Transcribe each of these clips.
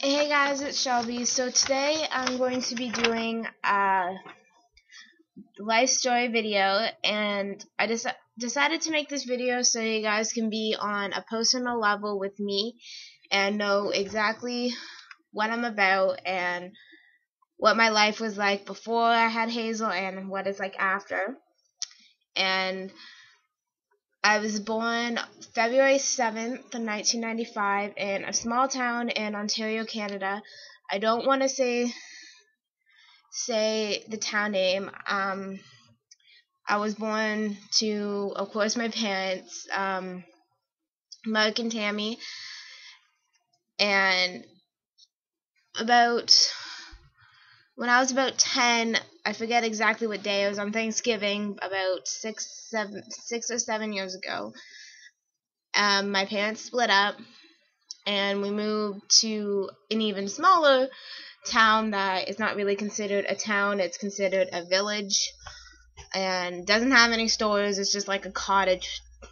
Hey guys, it's Shelby. So today I'm going to be doing a life story video, and I decided to make this video so you guys can be on a personal level with me and know exactly what I'm about and what my life was like before I had Hazel and what it's like after. And I was born February 7th, 1995 in a small town in Ontario, Canada. I don't want to say the town name. I was born to, of course, my parents, Mark and Tammy, and when I was about 10, I forget exactly what day, it was on Thanksgiving, about 6 or 7 years ago. My parents split up, and we moved to an even smaller town that is not really considered a town. It's considered a village, and doesn't have any stores. It's just like a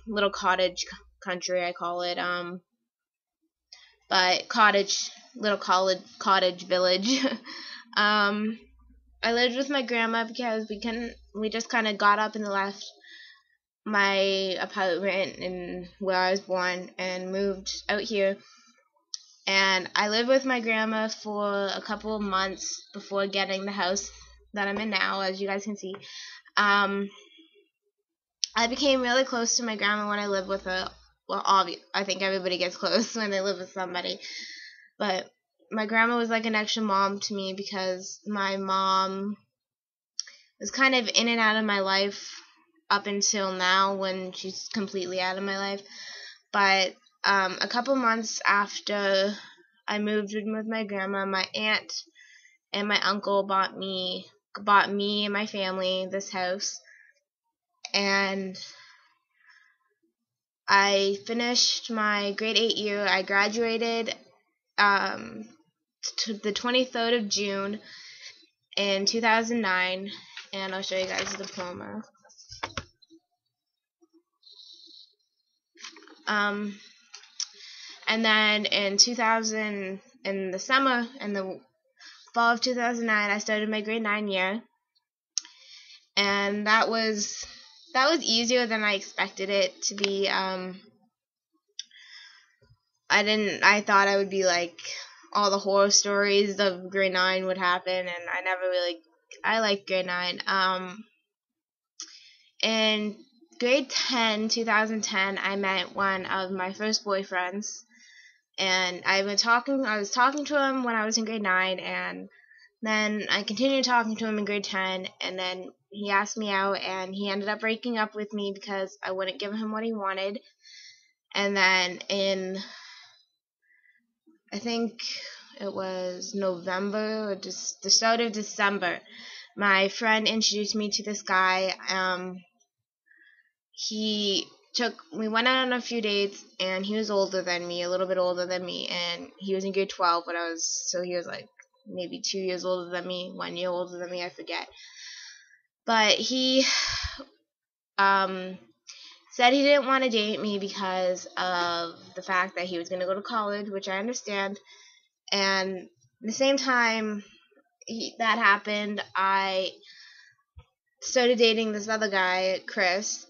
little cottage country, I call it. But little cottage village. I lived with my grandma because we just kind of got up and left my apartment and where I was born and moved out here. And I lived with my grandma for a couple of months before getting the house that I'm in now, as you guys can see. I became really close to my grandma when I lived with her. Well, I think everybody gets close when they live with somebody. But my grandma was like an extra mom to me because my mom was kind of in and out of my life up until now when she's completely out of my life. But a couple months after I moved in with my grandma, my aunt and my uncle bought me and my family this house. And I finished my grade 8 year. I graduated to the 23rd of June in 2009, and I'll show you guys the diploma. And then in the summer and the fall of 2009, I started my grade 9 year, and that was easier than I expected it to be. I thought I would be like all the horror stories of grade 9 would happen, and I liked grade 9. In grade 10, 2010, I met one of my first boyfriends, and I was talking to him when I was in grade 9, and then I continued talking to him in grade 10, and then he asked me out, and he ended up breaking up with me because I wouldn't give him what he wanted. And then I think it was November or just the start of December, my friend introduced me to this guy. We went out on a few dates, and he was older than me, a little bit older than me, and he was in grade 12 so he was like maybe 2 years older than me, 1 year older than me, I forget. But he said he didn't want to date me because of the fact that he was going to go to college, which I understand. And at the same time that happened, I started dating this other guy, Chris.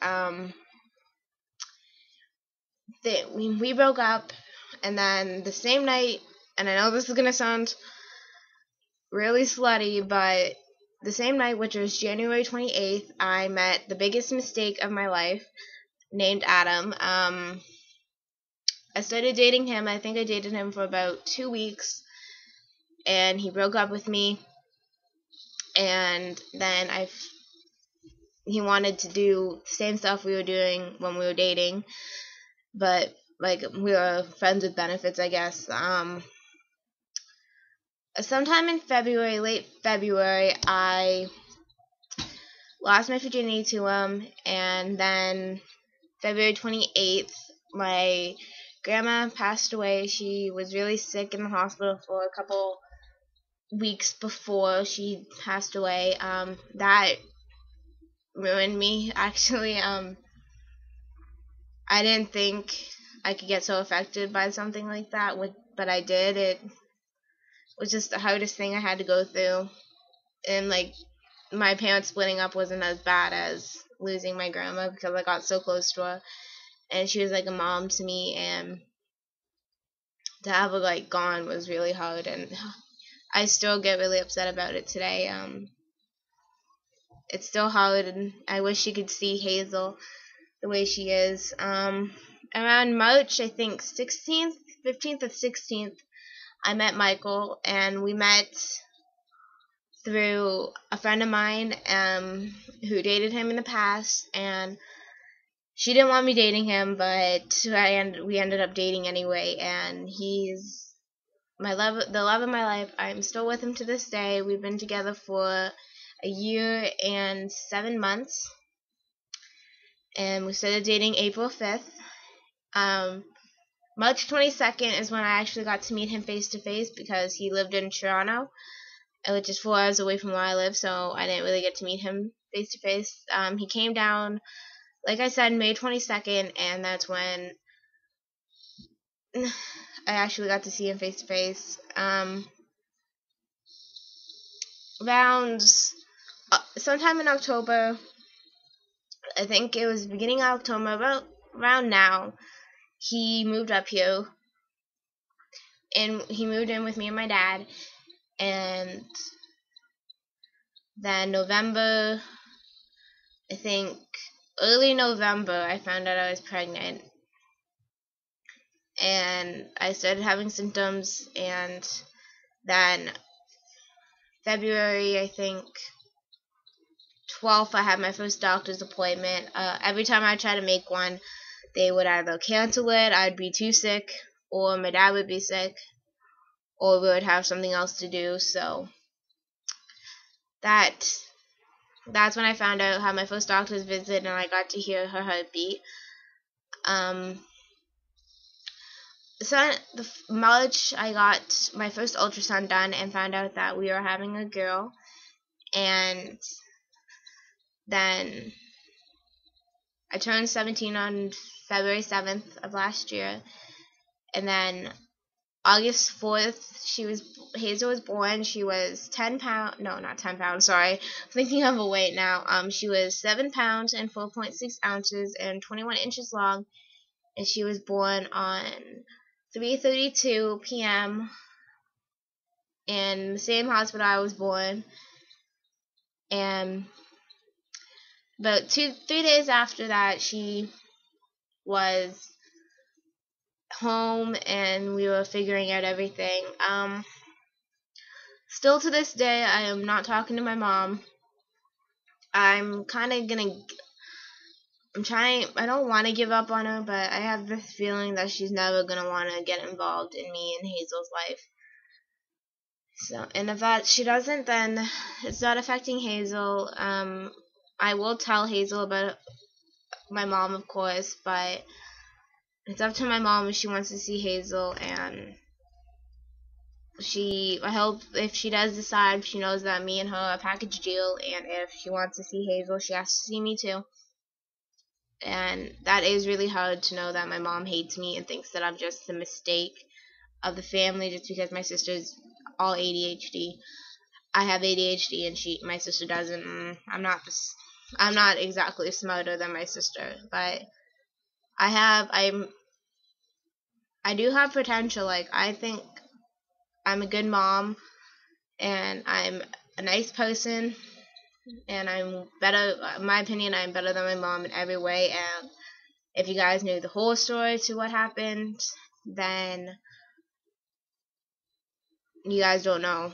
We broke up, and then the same night, and I know this is going to sound really slutty, but the same night, which was January 28th, I met the biggest mistake of my life, named Adam. I started dating him. I think I dated him for about 2 weeks, and he broke up with me. And then he wanted to do the same stuff we were doing when we were dating, but like we were friends with benefits, I guess. Sometime in late February, I lost my virginity to him, and then February 28th, my grandma passed away. She was really sick in the hospital for a couple weeks before she passed away. That ruined me, actually. I didn't think I could get so affected by something like that, but I did. was just the hardest thing I had to go through. And like my parents splitting up wasn't as bad as losing my grandma, because I got so close to her and she was like a mom to me, and to have her like gone was really hard, and I still get really upset about it today. It's still hard, and I wish you could see Hazel the way she is. Around March, I think 16th, 15th or 16th, I met Michael, and we met through a friend of mine who dated him in the past, and she didn't want me dating him, but we ended up dating anyway, and he's my love, the love of my life. I'm still with him to this day. We've been together for a year and 7 months, and we started dating April 5th. March 22nd is when I actually got to meet him face to face, because he lived in Toronto, which is 4 hours away from where I live, so I didn't really get to meet him face to face. He came down, like I said, May 22nd, and that's when I actually got to see him face to face. Around sometime in October, I think it was beginning of October, around now, he moved up here, and he moved in with me and my dad. And then November, I think early November, I found out I was pregnant, and I started having symptoms. And then February, I think 12th, I had my first doctor's appointment. Every time I tried to make one, they would either cancel it, I'd be too sick, or my dad would be sick, or we would have something else to do. So that's when I found out, had my first doctor's visit, and I got to hear her heartbeat. So March, I got my first ultrasound done and found out that we were having a girl. And then I turned 17 on February 7th of last year, and then August 4th, Hazel was born. She was 10 pounds, no, not 10 pounds, sorry, I'm thinking of a weight now. She was 7 pounds and 4.6 ounces and 21 inches long, and she was born on 3:32 p.m. in the same hospital I was born. And about 3 days after that, she was home, and we were figuring out everything. Still to this day, I am not talking to my mom. I'm trying, I don't want to give up on her, but I have this feeling that she's never going to want to get involved in me and Hazel's life. So, and if she doesn't, then it's not affecting Hazel. I will tell Hazel about my mom, of course, but it's up to my mom if she wants to see Hazel. And I hope if she does decide, she knows that me and her are a package deal, and if she wants to see Hazel, she has to see me too. And that is really hard to know that my mom hates me and thinks that I'm just the mistake of the family, just because my sister's all ADHD. I have ADHD and my sister doesn't. I'm not exactly smarter than my sister, but I do have potential. Like, I think I'm a good mom, and I'm a nice person, and I'm better, in my opinion, I'm better than my mom in every way. And if you guys knew the whole story to what happened, then you guys don't know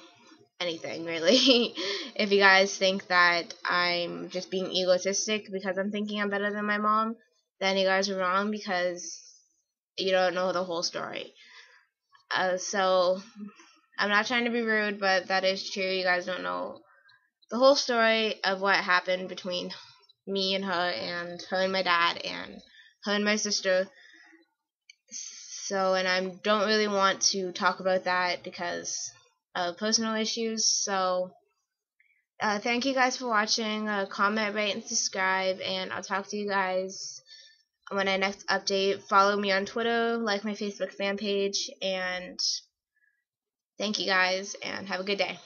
anything, really. If you guys think that I'm just being egotistic because I'm thinking I'm better than my mom, then you guys are wrong, because you don't know the whole story. So I'm not trying to be rude, but that is true. You guys don't know the whole story of what happened between me and my dad, and her and my sister. So, and I don't really want to talk about that because of personal issues. So, thank you guys for watching. Comment, rate, and subscribe, and I'll talk to you guys when I next update. Follow me on Twitter, like my Facebook fan page, and Thank you guys, and have a good day.